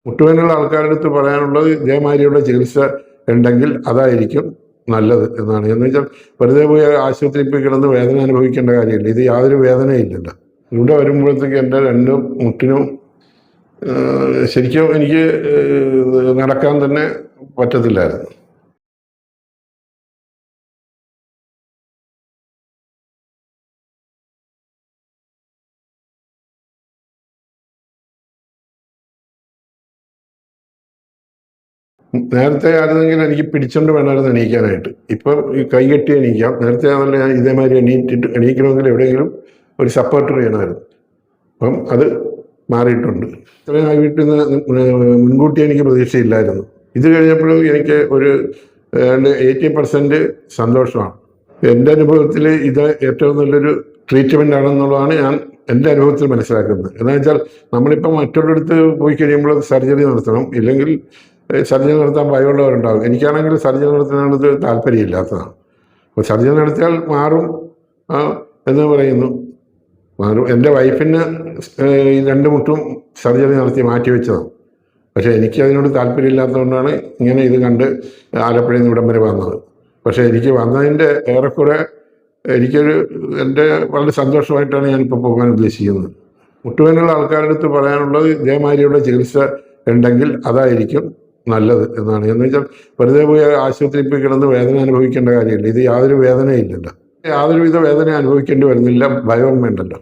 മുട്ടുവേദനയുള്ള ആൾക്കാരുടെ അടുത്ത് പറയാനുള്ളത് ഇതേമാതിരിയുള്ള ചികിത്സ ഉണ്ടെങ്കിൽ അതായിരിക്കും നല്ലത് എന്നാണ്. എന്ന് വെച്ചാൽ വെറുതെ പോയി ആശുപത്രിയിൽ പോയി കിടന്ന് വേദന അനുഭവിക്കേണ്ട കാര്യമില്ല. ഇത് യാതൊരു വേദനയില്ലല്ലോ. ഇവിടെ വരുമ്പോഴത്തേക്ക് എൻ്റെ രണ്ട് മുട്ടിനും ശരിക്കും എനിക്ക് നടക്കാൻ തന്നെ പറ്റത്തില്ലായിരുന്നു. നേരത്തെ ആയിരുന്നെങ്കിൽ എനിക്ക് പിടിച്ചോണ്ട് വേണമായിരുന്നു എണീക്കാനായിട്ട്. ഇപ്പം ഈ കൈ കെട്ടി എണീക്കാം. നേരത്തെ ആണല്ലോ ഞാൻ ഇതേമാതിരി എണീക്കണമെങ്കിൽ എവിടെയെങ്കിലും ഒരു സപ്പോർട്ട് ചെയ്യണമായിരുന്നു. അപ്പം അത് മാറിയിട്ടുണ്ട്. ഇത്രയും ആ വീട്ടിൽ നിന്ന് മുൻകൂട്ടി എനിക്ക് പ്രതീക്ഷയില്ലായിരുന്നു. ഇത് കഴിഞ്ഞപ്പോഴും എനിക്ക് ഒരു 80% സന്തോഷമാണ്. എൻ്റെ അനുഭവത്തിൽ ഇത് ഏറ്റവും നല്ലൊരു ട്രീറ്റ്മെൻ്റ് ആണെന്നുള്ളതാണ് ഞാൻ എൻ്റെ അനുഭവത്തിൽ മനസ്സിലാക്കുന്നത്. എന്താ വെച്ചാൽ നമ്മളിപ്പം മറ്റുള്ളടത്ത് പോയി കഴിയുമ്പോൾ സർജറി നടത്തണം, ഇല്ലെങ്കിൽ സർജറി നടത്താൻ ഭയമുള്ളവരുണ്ടാകും. എനിക്കാണെങ്കിൽ സർജറി നടത്താനത് താല്പര്യമില്ലാത്തതാണ്. അപ്പോൾ സർജറി നടത്തിയാൽ മാറും എന്ന് പറയുന്നു. മാറും. എൻ്റെ വൈഫിന് ഈ 2 മുട്ടും സർജറി നടത്തി മാറ്റിവെച്ചതാണ്. പക്ഷേ എനിക്ക് അതിനോട് താല്പര്യമില്ലാത്തതുകൊണ്ടാണ് ഇങ്ങനെ ഇത് കണ്ട് ആലപ്പുഴയിൽ നിന്ന് ഇവിടം വരെ വന്നത്. പക്ഷേ എനിക്ക് വന്നതിൻ്റെ ഏറെക്കുറെ എൻ്റെ വളരെ സന്തോഷമായിട്ടാണ് ഞാനിപ്പോൾ പോകാൻ ഉദ്ദേശിക്കുന്നത്. മുട്ടുവേദനയുള്ള ആൾക്കാരുടെ അടുത്ത് പറയാനുള്ളത് ഇതേമാതിരിയുള്ള ചികിത്സ ഉണ്ടെങ്കിൽ അതായിരിക്കും നല്ലത് എന്നാണ്. എന്ന് വെച്ചാൽ വെറുതെ പോയി ആശുപത്രിയിൽ പോയി കിടന്ന് വേദന അനുഭവിക്കേണ്ട കാര്യമില്ല. ഇത് യാതൊരു വേദനയില്ലല്ലോ. യാതൊരുവിധ വേദന അനുഭവിക്കേണ്ടി വരുന്നില്ല. ഭയവും വേണ്ടല്ലോ.